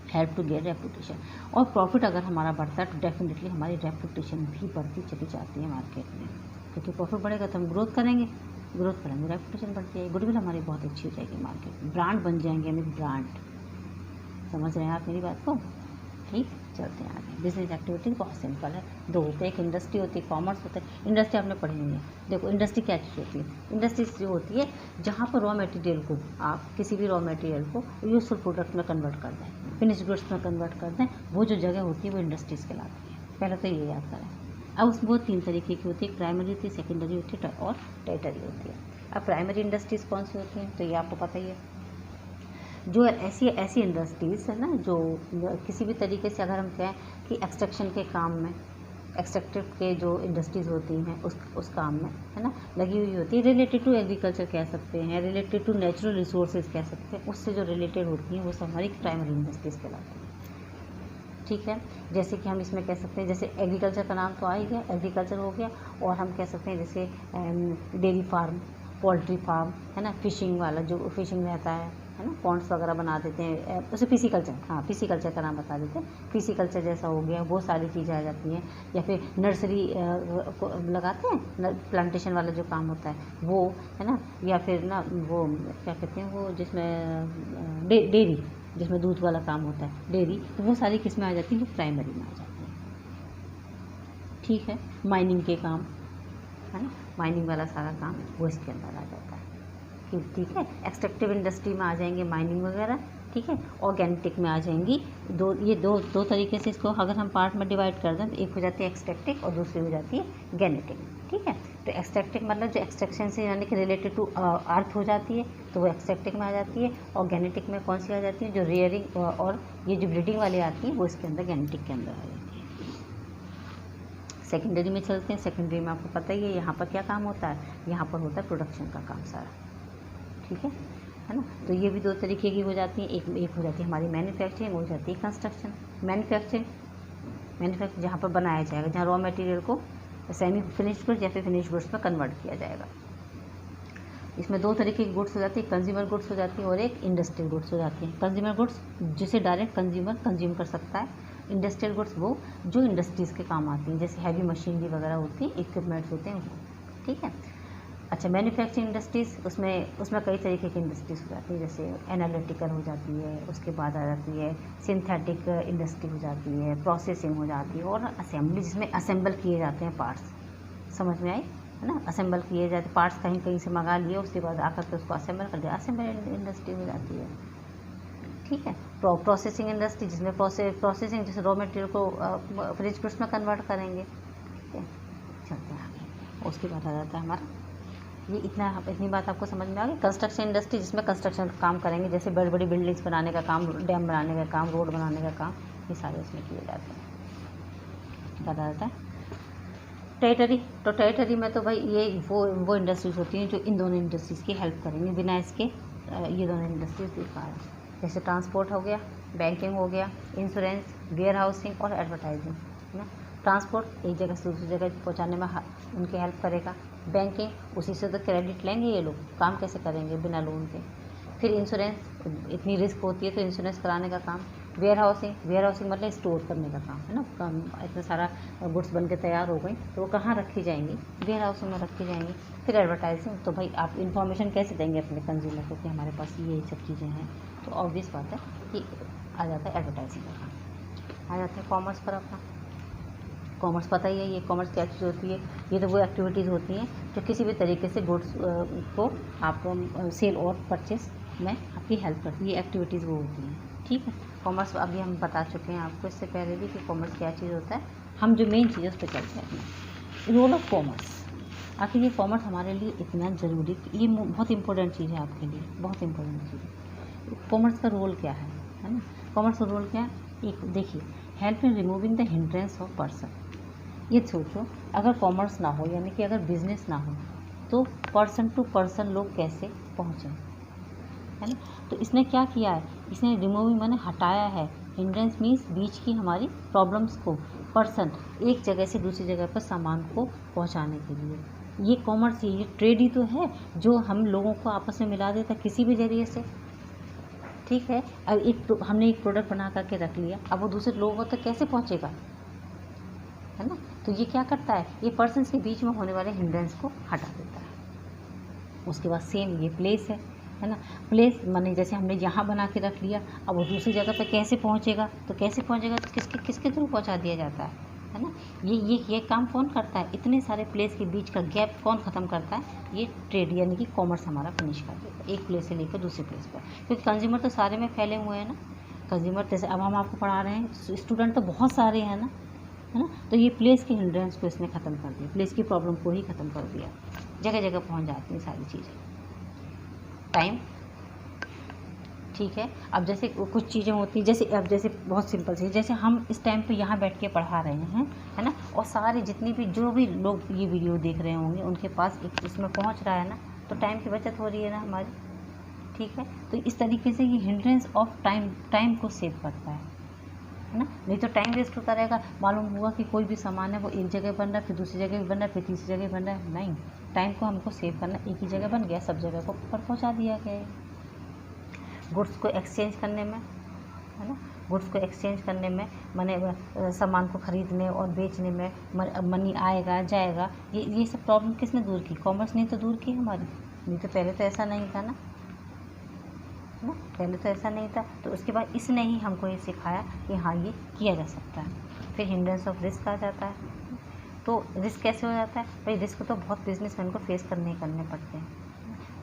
हेल्प टू गेट रेपुटेशन, और प्रॉफिट अगर हमारा बढ़ता है तो डेफिनेटली हमारी रेपुटेशन भी बढ़ती चली जाती है मार्केट में, क्योंकि प्रॉफिट बढ़ेगा तो हम ग्रोथ करेंगे, रेपुटेशन बढ़ती है, गुडविल हमारी बहुत अच्छी हो जाएगी मार्केट में, ब्रांड बन जाएंगे हम एक ब्रांड। समझ रहे हैं आप मेरी बात को? ठीक, चलते हैं आगे। बिजनेस एक्टिविटीज़ बहुत सिंपल है, दो होते हैं, एक इंडस्ट्री होती है, कॉमर्स होता है। इंडस्ट्री आपने पढ़ी नहीं है। देखो इंडस्ट्री क्या चीज़ होती है? इंडस्ट्री जो होती है जहाँ पर रॉ मटेरियल को, आप किसी भी रॉ मटेरियल को यूजफुल प्रोडक्ट में कन्वर्ट कर दें, फिनिश गुड्स में कन्वर्ट कर दें, वो जो जगह होती है वो इंडस्ट्रीज़ कहलाती है। पहले तो ये याद करें। अब उसमें वो तीन तरीके की होती है, प्राइमरी होती है, सेकेंडरी होती है और टेरिटरी होती है। अब प्राइमरी इंडस्ट्रीज़ कौन सी होती हैं तो ये आपको पता ही है, जो ऐसी इंडस्ट्रीज़ है ना जो किसी भी तरीके से, अगर हम कहें कि एक्सट्रैक्शन के काम में, एक्सट्रैक्टिव के जो इंडस्ट्रीज़ होती हैं उस काम में, है ना, लगी हुई होती है, रिलेटेड टू एग्रीकल्चर कह सकते हैं, रिलेटेड टू नेचुरल रिसोर्सेज कह सकते हैं, उससे जो रिलेटेड होती हैं वो सब हमारी प्राइमरी इंडस्ट्रीज़ कहलाती हैं। ठीक है, जैसे कि हम इसमें कह सकते हैं, जैसे एग्रीकल्चर का नाम तो आ ही गया, एग्रीकल्चर हो गया, और हम कह सकते हैं जैसे डेयरी फार्म, पोल्ट्री फार्म, है ना, फिशिंग वाला जो फिशिंग रहता है ना, पॉन्ड्स वगैरह बना देते हैं, उसे फिशिकल्चर, हाँ फिशिकल्चर का नाम बता देते हैं, फिशिकल्चर जैसा हो गया, वो सारी चीज़ें आ जाती हैं। या फिर नर्सरी लगाते हैं, प्लांटेशन वाला जो काम होता है वो, है ना, या फिर ना वो क्या कहते हैं वो जिसमें डेयरी, जिसमें दूध वाला काम होता है, डेयरी, तो वो सारी किस्में आ जाती हैं, वो प्राइमरी में आ जाती हैं। ठीक है, माइनिंग के काम, है ना, माइनिंग वाला सारा काम वो इसके अंदर आ जाता है। ठीक है, एक्सट्रैक्टिव इंडस्ट्री में आ जाएंगे माइनिंग वगैरह, ठीक है, ऑर्गेनिक में आ जाएंगी। दो तरीके से इसको अगर हम पार्ट में डिवाइड कर दें तो एक हो जाती है एक्सट्रैक्टिव और दूसरी हो जाती है गेनेटिक। ठीक है, तो एक्सट्रैक्टिव मतलब जो एक्सट्रैक्शन से यानी कि रिलेटेड टू अर्थ हो जाती है तो वो एक्सट्रैक्टिव में आ जाती है, और गेनेटिक में कौन सी आ जाती है, जो रेयरिंग और ये जो ब्रीडिंग वाली आती है वो इसके अंदर गेनेटिक के अंदर आ जाती है। सेकेंडरी में चलते हैं। सेकेंडरी में आपको पता ही है यहाँ पर क्या काम होता है, यहाँ पर होता है प्रोडक्शन का काम सारा। ठीक है ना, तो ये भी दो तरीके की हो जाती है, एक हो जाती है हमारी मैन्युफैक्चरिंग, हो जाती है कंस्ट्रक्शन। मैन्युफैक्चरिंग जहाँ पर बनाया जाएगा, जहाँ रॉ मटेरियल को सेमी फिनिश गुड्स या फिर फिनिश गुड्स में कन्वर्ट किया जाएगा। इसमें दो तरीके की गुड्स हो जाती है, कंज्यूमर गुड्स हो जाती है और एक इंडस्ट्रियल गुड्स हो जाती है। कंज्यूमर गुड्स जिसे डायरेक्ट कंज्यूमर कंज्यूम कर सकता है, इंडस्ट्रियल गुड्स वो जो इंडस्ट्रीज़ के काम आती हैं, जैसे हैवी मशीनरी वगैरह होती है, इक्विपमेंट्स होते हैं वो। ठीक है, अच्छा, मैन्युफैक्चरिंग इंडस्ट्रीज़, उसमें कई तरीके की इंडस्ट्रीज़ हो जाती है, जैसे एनालिटिकल हो जाती है, उसके बाद आ जाती है सिंथेटिक इंडस्ट्री हो जाती है, प्रोसेसिंग हो जाती है, और असेंबली जिसमें असेंबल किए जाते हैं पार्ट्स। समझ में आई, है ना, असेंबल किए जाते पार्ट्स कहीं से मंगा लिए, उसके बाद आकर के उसको असेंबल कर दिया, असेंबल इंडस्ट्री हो जाती है। ठीक है, प्रोसेसिंग इंडस्ट्री जिसमें प्रोसेसिंग जैसे रॉ मटेरियल को फिनिश गुड्स में कन्वर्ट करेंगे। ठीक है, चलते हैं आगे। उसके बाद आ जाता है हमारा ये इतनी बात आपको समझ में आ गई। कंस्ट्रक्शन इंडस्ट्री जिसमें कंस्ट्रक्शन का काम करेंगे, जैसे बड़ी बड़ी बिल्डिंग्स बनाने का काम, डैम बनाने का काम, रोड बनाने का काम, ये सारे इसमें किए जाते हैं। क्या जाता है टेरिटरी, तो टेरिटरी में तो भाई ये वो इंडस्ट्रीज होती हैं जो इन दोनों इंडस्ट्रीज़ की हेल्प करेंगे, बिना इसके ये दोनों इंडस्ट्रीज बेकार है। जैसे ट्रांसपोर्ट हो गया, बैंकिंग हो गया, इंश्योरेंस, वेयर हाउसिंग और एडवर्टाइजिंग, है ना। ट्रांसपोर्ट एक जगह से दूसरी जगह पहुंचाने में उनकी हेल्प करेगा। बैंकिंग, उसी से तो क्रेडिट लेंगे ये लोग, काम कैसे करेंगे बिना लोन के। फिर इंश्योरेंस, इतनी रिस्क होती है तो इंश्योरेंस कराने का काम। वेयर हाउसिंग मतलब स्टोर करने का काम, है ना। इतना सारा गुड्स बन के तैयार हो गई तो वो कहाँ रखी जाएंगी, वेयर हाउसिंग में रखी जाएंगी। फिर एडवर्टाइजिंग, तो भाई आप इन्फॉर्मेशन कैसे देंगे अपने कंज्यूमर को कि हमारे पास ये सब चीज़ें हैं, तो ऑब्वियस बात है कि आ जाता है एडवर्टाइजिंग का काम। आ जाते हैं कॉमर्स पर अपना। कॉमर्स पता ही है, ये कॉमर्स क्या चीज़ होती है, ये तो वो एक्टिविटीज़ होती हैं जो किसी भी तरीके से गुड्स को आप सेल और परचेस में आपकी हेल्प करती है, ये एक्टिविटीज़ वो होती हैं। ठीक है, कॉमर्स अभी हम बता चुके हैं आपको इससे पहले भी कि कॉमर्स क्या चीज़ होता है। हम जो मेन चीज़ है उस पर चलते हैं अपना। रोल ऑफ कॉमर्स, आखिर ये कॉमर्स हमारे लिए इतना ज़रूरी, ये बहुत इंपॉर्टेंट चीज़ है आपके लिए, बहुत इंपॉर्टेंट चीज़ है। कॉमर्स का रोल क्या है ना? कॉमर्स का रोल क्या है? एक देखिए, help in removing the hindrance of person. ये सोचो, अगर कॉमर्स ना हो, यानी कि अगर बिजनेस ना हो, तो पर्सन टू पर्सन लोग कैसे पहुँचें, है ना? तो इसने क्या किया है, इसने रिमूविंग माने हटाया है, हिंड्रेंस मीन्स बीच की हमारी प्रॉब्लम्स को, पर्सन एक जगह से दूसरी जगह पर सामान को पहुंचाने के लिए। ये कॉमर्स, ये ट्रेड ही तो है जो हम लोगों को आपस में मिला देता है किसी भी जरिए से, ठीक है। अब हमने एक प्रोडक्ट बना करके रख लिया, अब वो दूसरे लोगों तक कैसे पहुंचेगा, है ना? तो ये क्या करता है, ये पर्सन्स के बीच में होने वाले हिंड्रेंस को हटा देता है। उसके बाद सेम ये प्लेस है ना? प्लेस माने जैसे हमने यहाँ बना के रख लिया, अब वो दूसरी जगह पे कैसे पहुँचेगा, तो कैसे पहुँचेगा, तो किसके थ्रू पहुँचा दिया जाता है ना? ये काम कौन करता है, इतने सारे प्लेस के बीच का गैप कौन ख़त्म करता है, ये ट्रेड यानी कि कॉमर्स हमारा फिनिश कर देता है, एक प्लेस से लेकर दूसरे प्लेस पर। क्योंकि कंज्यूमर तो सारे में फैले हुए हैं ना, कंज्यूमर जैसे अब हम आपको पढ़ा रहे हैं, स्टूडेंट तो बहुत सारे हैं ना, है ना? तो ये प्लेस के हिंड्रेंस को इसने ख़त्म कर दिया, प्लेस की प्रॉब्लम को ही ख़त्म कर दिया, जगह जगह पहुँच जाती हैं सारी चीज़ें। टाइम, ठीक है। अब जैसे कुछ चीज़ें होती हैं, जैसे अब जैसे बहुत सिंपल सी, जैसे हम इस टाइम पे यहाँ बैठ के पढ़ा रहे हैं, है ना? और सारे जितनी भी जो भी लोग ये वीडियो देख रहे होंगे उनके पास एक इसमें पहुँच रहा है ना, तो टाइम की बचत हो रही है ना हमारी, ठीक है। तो इस तरीके से ये हिंड्रेंस ऑफ टाइम को सेव करता है ना? नहीं तो टाइम वेस्ट होता रहेगा, मालूम हुआ कि कोई भी सामान है वो एक जगह बन रहा है, फिर दूसरी जगह भी बन रहा है, फिर तीसरी जगह बन रहा है, नहीं, टाइम को हमको सेव करना, एक ही जगह बन गया, सब जगह को ऊपर पहुँचा दिया गया है। गुड्स को एक्सचेंज करने में, है ना? गुड्स को एक्सचेंज करने में माने सामान को ख़रीदने और बेचने में मनी आएगा जाएगा, ये सब प्रॉब्लम किसने दूर की, कॉमर्स ने तो दूर की हमारी। नहीं तो पहले तो ऐसा नहीं था ना, पहले तो ऐसा नहीं था। तो उसके बाद इसने ही हमको ये सिखाया कि हाँ ये किया जा सकता है। फिर हिंड्रेंस ऑफ रिस्क आ जाता है। तो रिस्क कैसे हो जाता है भाई, रिस्क तो बहुत बिजनेसमैन को फेस करने पड़ते हैं।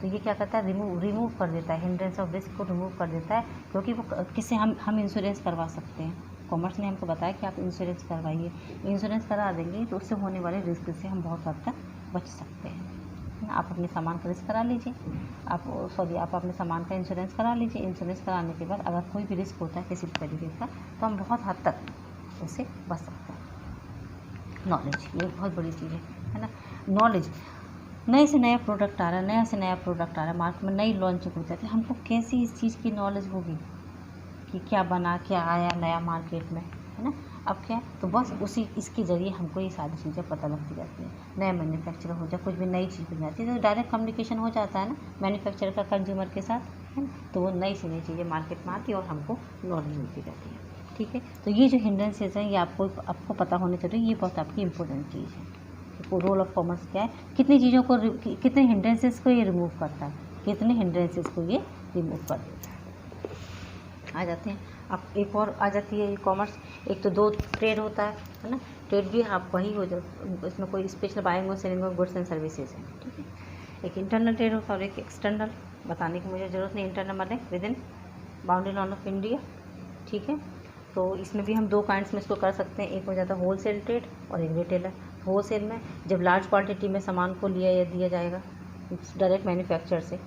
तो ये क्या करता है, रिमूव कर देता है, हिंड्रेंस ऑफ रिस्क को रिमूव कर देता है, क्योंकि वो किससे हम इंश्योरेंस करवा सकते हैं। कॉमर्स ने हमको बताया कि आप इंश्योरेंस करवाइए, इंश्योरेंस करा देंगे तो उससे होने वाले रिस्क से हम बहुत हद तक बच सकते हैं। आप अपने सामान का रिस्क करा लीजिए, आप अपने सामान का इंश्योरेंस करा लीजिए। इंश्योरेंस कराने के बाद अगर कोई भी रिस्क होता है किसी भी तरीके का, तो हम बहुत हद तक उससे बच सकते हैं। नॉलेज, ये बहुत बड़ी चीज़ है ना? नॉलेज, नए से नया प्रोडक्ट आ रहा है, नया से नया प्रोडक्ट आ रहा है मार्केट में, नई लॉन्चिंग हो जाती है, हमको कैसी इस चीज़ की नॉलेज होगी कि क्या बना, क्या आया नया मार्केट में, है ना? अब क्या, तो बस इसके ज़रिए हमको ये सारी चीज़ें पता लगती जाती हैं। नया मैन्युफैक्चर हो जाए, कुछ भी नई चीज़ बन जाती है, तो डायरेक्ट कम्युनिकेशन हो जाता है ना मैन्युफैक्चरर का कंज्यूमर के साथ, है ना? तो वो नई से नई चीज़ें मार्केट में आती है और हमको नॉलेज मिलती रहती है, ठीक है। तो ये जो हिंड्रेंसेस हैं ये आपको पता होने चाहिए, ये बहुत आपकी इंपॉर्टेंट चीज़ है। रोल ऑफ कॉमर्स क्या है, कितनी चीज़ों को, कितने हिंड्रेंसेस को ये रिमूव करता है, कितने हिंड्रेंसेस को ये रिमूव कर देता है। आ जाते हैं, अब एक और आ जाती है ये कॉमर्स। एक तो 2 ट्रेड होता है ना? ट्रेड भी आप वही हो जाए, इसमें कोई स्पेशल बाइंग और selling of goods and services है, ठीक है। एक इंटरनल ट्रेड होता है और एक एक्सटर्नल, बताने की मुझे ज़रूरत नहीं। इंटरनल मतलब with in boundary line of India, ठीक है। तो इसमें भी हम 2 काइंड्स में इसको कर सकते हैं, एक हो जाता है होल सेल ट्रेड और एक रिटेलर। होल सेल में जब लार्ज क्वांटिटी में सामान को लिया या दिया जाएगा डायरेक्ट मैन्युफैक्चरर से,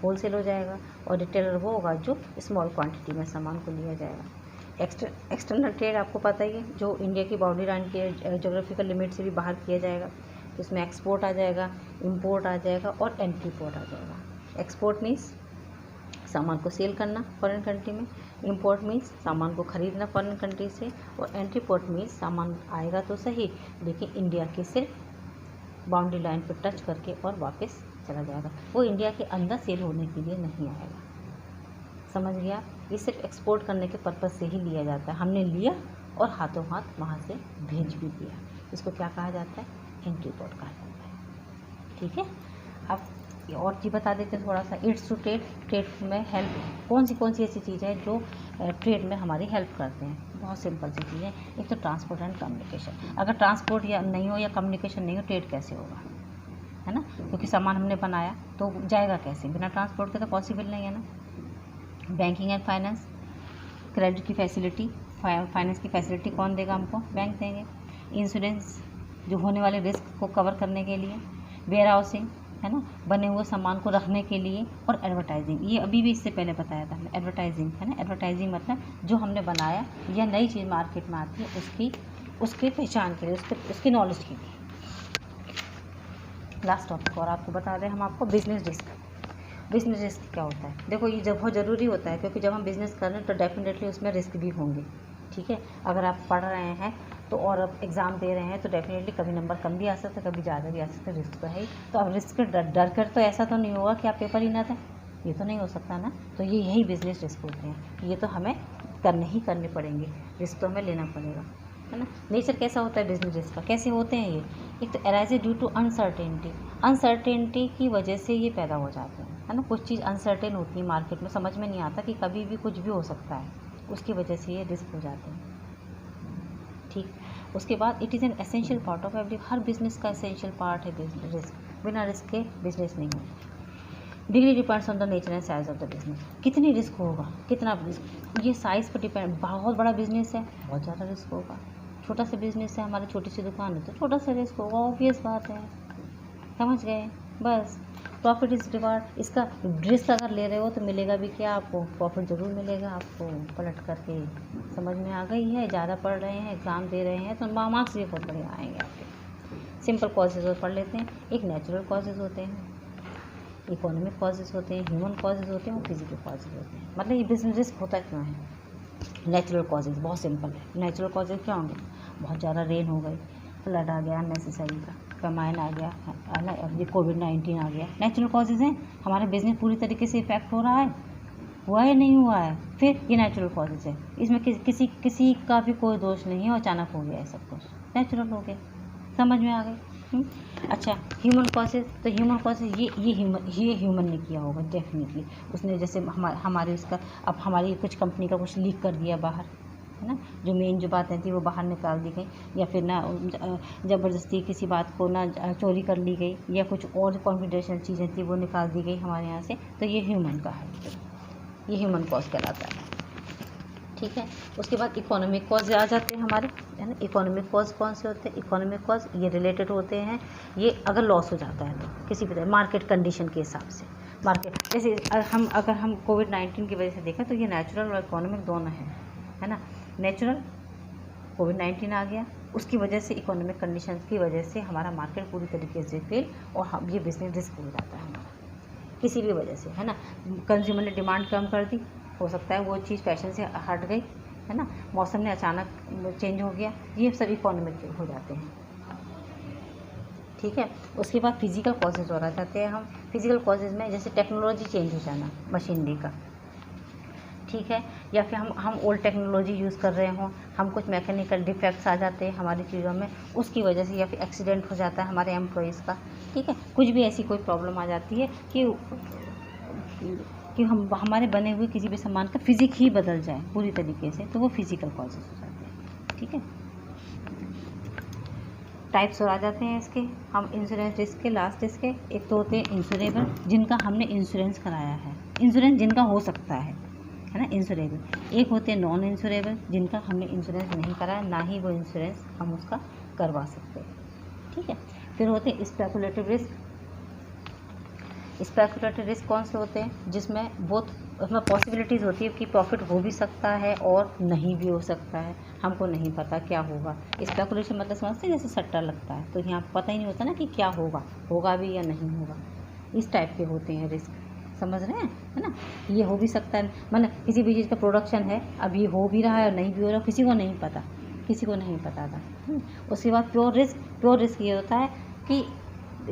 होल सेल हो जाएगा। और रिटेलर वो होगा जो स्मॉल क्वांटिटी में सामान को लिया जाएगा। एक्सटर्नल ट्रेड आपको पता ही है, जो इंडिया की बाउंड्री लाइन के जोग्राफिकल लिमिट से भी बाहर किया जाएगा। तो इसमें एक्सपोर्ट आ जाएगा, इंपोर्ट आ जाएगा और एंट्री पोर्ट आ जाएगा। एक्सपोर्ट मीन्स सामान को सेल करना फॉरेन कंट्री में, इंपोर्ट मीन्स सामान को ख़रीदना फॉरेन कंट्री से, और एंट्री पोर्ट मीन्स सामान आएगा तो सही लेकिन इंडिया के सिर्फ बाउंड्री लाइन पर टच करके और वापस चला जाएगा, वो इंडिया के अंदर सेल होने के लिए नहीं आएगा। समझ गया? ये सिर्फ एक्सपोर्ट करने के पर्पज़ से ही लिया जाता है। हमने लिया और हाथों हाथ वहाँ से भेज भी दिया, इसको क्या कहा जाता है, एंट्री पोर्ट कहा जाता है, ठीक है। अब और चीज़ बता देते हैं थोड़ा सा, इट्स टू ट्रेड, ट्रेड में हेल्प, कौन सी ऐसी चीज़ है जो ट्रेड में हमारी हेल्प करते हैं। बहुत सिंपल सी चीज़ है। एक तो ट्रांसपोर्ट एंड कम्युनिकेशन, अगर ट्रांसपोर्ट या नहीं हो या कम्युनिकेशन नहीं हो, ट्रेड कैसे होगा, है ना? क्योंकि सामान हमने बनाया तो जाएगा कैसे, बिना ट्रांसपोर्ट के तो पॉसिबल नहीं है ना। बैंकिंग एंड फाइनेंस, क्रेडिट की फैसिलिटी, फाइनेंस की फैसिलिटी कौन देगा हमको? बैंक देंगे। इंश्योरेंस जो होने वाले रिस्क को कवर करने के लिए, वेयर हाउसिंग है ना, बने हुए सामान को रखने के लिए, और एडवर्टाइजिंग, ये अभी भी इससे पहले बताया था हमने, एडवर्टाइजिंग है ना। एडवर्टाइजिंग मतलब जो हमने बनाया या नई चीज़ मार्केट में आती है उसकी पहचान के लिए, उसकी नॉलेज के लिए। लास्ट टॉपिक और आपको बता दें हम आपको बिजनेस रिस्क। बिजनेस रिस्क क्या होता है? देखो ये जब बहुत ज़रूरी होता है, क्योंकि जब हम बिज़नेस कर रहे हैं तो डेफिनेटली उसमें रिस्क भी होंगे, ठीक है। अगर आप पढ़ रहे हैं तो और अब एग्ज़ाम दे रहे हैं तो डेफिनेटली कभी नंबर कम भी आ सकता है, कभी ज़्यादा भी आ सकता है, रिस्क तो है ही। तो अब रिस्क के डर कर तो ऐसा तो नहीं होगा कि आप पेपर ही ना दें, ये तो नहीं हो सकता ना। तो यही बिजनेस रिस्क होते हैं, ये तो हमें करने पड़ेंगे, रिस्क तो हमें लेना पड़ेगा, है ना। नेचर कैसा होता है बिजनेस रिस्क का? कैसे होते हैं ये? एक तो अराइज ड्यू टू अनसर्टेनिटी की वजह से ये पैदा हो जाते हैं, है ना। कुछ चीज़ अनसर्टेन होती है मार्केट में, समझ में नहीं आता कि कभी भी कुछ भी हो सकता है, उसकी वजह से ये रिस्क हो जाते हैं, ठीक। उसके बाद it is an essential part of every, her business का एसेंशियल पार्ट है रिस्क। बिना रिस्क के बिजनेस नहीं होगा। Degree depends on the nature and size of the business. कितनी रिस्क होगा, कितना रिस्क, ये साइज़ पर डिपेंड। बहुत बड़ा बिजनेस है, बहुत ज़्यादा रिस्क होगा। छोटा सा बिजनेस है, हमारी छोटी सी दुकान है, तो छोटा सा रिस्क होगा, ऑब्वियस बात है, समझ गए। बस प्रॉफिट इज रिवार्ड। इसका रिस्क अगर ले रहे हो तो मिलेगा भी क्या आपको? प्रॉफिट ज़रूर मिलेगा आपको, पलट करके। समझ में आ गई है? ज़्यादा पढ़ रहे हैं, एग्ज़ाम दे रहे हैं तो मार्क्स भी बहुत बढ़िया आएंगे आपके। सिंपल कॉजेज़ और पढ़ लेते हैं। एक नेचुरल कॉजेज़ होते हैं, इकोनॉमिक कॉजेज़ होते हैं, ह्यूमन कॉजेज़ होते हैं और फिजिकल कॉजेज़ होते हैं। मतलब ये बिजनेस रिस्क होता क्यों है? नेचुरल कॉजेज़ बहुत सिंपल है। नेचुरल कॉजेज़ क्या होंगे? बहुत ज़्यादा रेन हो गई, फ्लड आ गया अननेसेसरी का, पैमाइन आ गया, है ना, ये कोविड-19 आ गया। नेचुरल कॉजेज़ हैं। हमारा बिजनेस पूरी तरीके से इफेक्ट हो रहा है, हुआ है नहीं हुआ है, फिर ये नेचुरल कॉजेज़ है। इसमें किसी का भी कोई दोष नहीं है, अचानक हो गया है सब कुछ, नेचुरल हो गया। समझ में आ गई? अच्छा, ह्यूमन कॉजेज़, तो ह्यूमन कॉजेज़ ये ह्यूमन ने किया होगा डेफिनेटली। उसने जैसे हमारे उसका, अब हमारी कुछ कंपनी का कुछ लीक कर दिया बाहर, है ना, जो मेन जो बातें थी वो बाहर निकाल दी गई, या फिर ना ज़बरदस्ती किसी बात को ना चोरी कर ली गई, या कुछ और कॉन्फिडेंशियल चीज़ें थी वो निकाल दी गई हमारे यहाँ से, तो ये ह्यूमन का है, ये ह्यूमन कॉज कहलाता है, ठीक है। उसके बाद इकोनॉमिक कॉज आ जाते हैं हमारे, है ना। इकोनॉमिक कॉज कौन से होते हैं? इकोनॉमिक कॉज ये रिलेटेड होते हैं, ये अगर लॉस हो जाता है तो किसी भी तरह मार्केट कंडीशन के हिसाब से। मार्केट जैसे अगर हम कोविड-19 की वजह से देखें तो ये नेचुरल और इकोनॉमिक दोनों है ना। नेचुरल, कोविड-19 आ गया, उसकी वजह से इकोनॉमिक कंडीशंस की वजह से हमारा मार्केट पूरी तरीके से फेल, और हम ये बिजनेस रिस्क हो जाता है हमारा किसी भी वजह से, है ना। कंज्यूमर ने डिमांड कम कर दी, हो सकता है वो चीज़ फैशन से हट गई, है ना, मौसम ने अचानक चेंज हो गया, ये सब इकोनॉमिक हो जाते हैं, ठीक है। उसके बाद फिजिकल कॉजेज़ और आ जाते हैं हम। फिजिकल कॉजेज़ में जैसे टेक्नोलॉजी चेंज हो जाना, मशीनरी का, ठीक है, या फिर हम ओल्ड टेक्नोलॉजी यूज़ कर रहे हों, हम कुछ मैकेनिकल डिफेक्ट्स आ जाते हैं हमारी चीज़ों में, उसकी वजह से, या फिर एक्सीडेंट हो जाता है हमारे एम्प्लॉयज़ का, ठीक है। कुछ भी ऐसी कोई प्रॉब्लम आ जाती है कि हमारे बने हुए किसी भी सामान का फिजिक ही बदल जाए पूरी तरीके से, तो वो फिजिकल कॉजेज़ हो जाते हैं, ठीक है। टाइप्स और आ जाते हैं इसके हम इंश्योरेंस रिस्क के, लास्ट इसके। एक तो होते हैं इंश्योरेबल, जिनका हमने इंश्योरेंस कराया है, इंश्योरेंस जिनका हो सकता है ना, इंश्योरेबल। एक होते हैं नॉन इंश्योरेबल, जिनका हमने इंश्योरेंस नहीं कराया, ना ही वो इंश्योरेंस हम उसका करवा सकते हैं, ठीक है। फिर होते हैं स्पेकुलेटिव रिस्क। स्पेकुलेटिव रिस्क कौन से होते हैं? जिसमें उसमें पॉसिबिलिटीज़ होती है कि प्रॉफिट हो भी सकता है और नहीं भी हो सकता है, हमको नहीं पता क्या होगा। स्पेकुलेशन मतलब समझते हैं, जैसे सट्टा लगता है, तो यहाँ पता ही नहीं होता ना कि क्या होगा भी या नहीं होगा। इस टाइप के होते हैं रिस्क, समझ रहे हैं, है ना। ये हो भी सकता है, मतलब किसी भी चीज़ का प्रोडक्शन है, अब ये हो भी रहा है और नहीं भी हो रहा, किसी को नहीं पता था। उसके बाद प्योर रिस्क ये होता है कि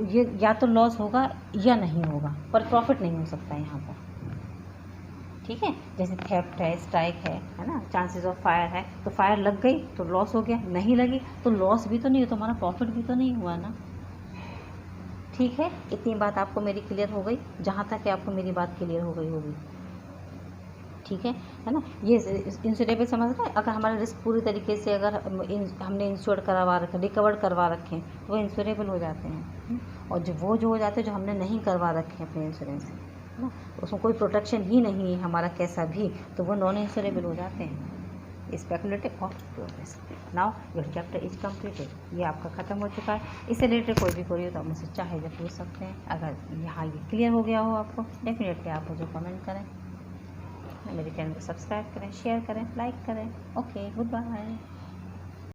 ये या तो लॉस होगा या नहीं होगा, पर प्रॉफिट नहीं हो सकता यहाँ पर, ठीक है। जैसे थेफ्ट है, स्ट्राइक है ना, चांसेस ऑफ फायर है, तो फायर लग गई तो लॉस हो गया, नहीं लगी तो लॉस भी तो नहीं हो, तो हमारा प्रॉफिट भी तो नहीं हुआ ना, ठीक है। इतनी बात आपको मेरी क्लियर हो गई, जहाँ तक कि आपको मेरी बात क्लियर हो गई होगी, ठीक है ना। ये इंश्योरेबल समझ रहे हैं। अगर हमारा रिस्क पूरी तरीके से अगर हमने इंश्योर करवा रखे, रिकवर्ड करवा रखे हैं, तो वो इंश्योरेबल हो जाते हैं। और जो हो जाते हैं जो हमने नहीं करवा रखे हैं अपने इंश्योरेंस, है ना, उसमें कोई प्रोटेक्शन ही नहीं है हमारा कैसा भी, तो वो नॉन इंश्योरेबल हो जाते हैं। स्पेकुलेटिव और progress. Now your chapter is completed, ये आपका ख़त्म हो चुका है। इससे रिलेटेड कोई भी क्वेरी हो तो आप मुझसे चाहे जब पूछ सकते हैं। अगर यहाँ ये क्लियर हो गया हो आपको, डेफिनेटली आप मुझे कमेंट करें, मेरे चैनल को सब्सक्राइब करें, शेयर करें, लाइक करें। Okay, good bye.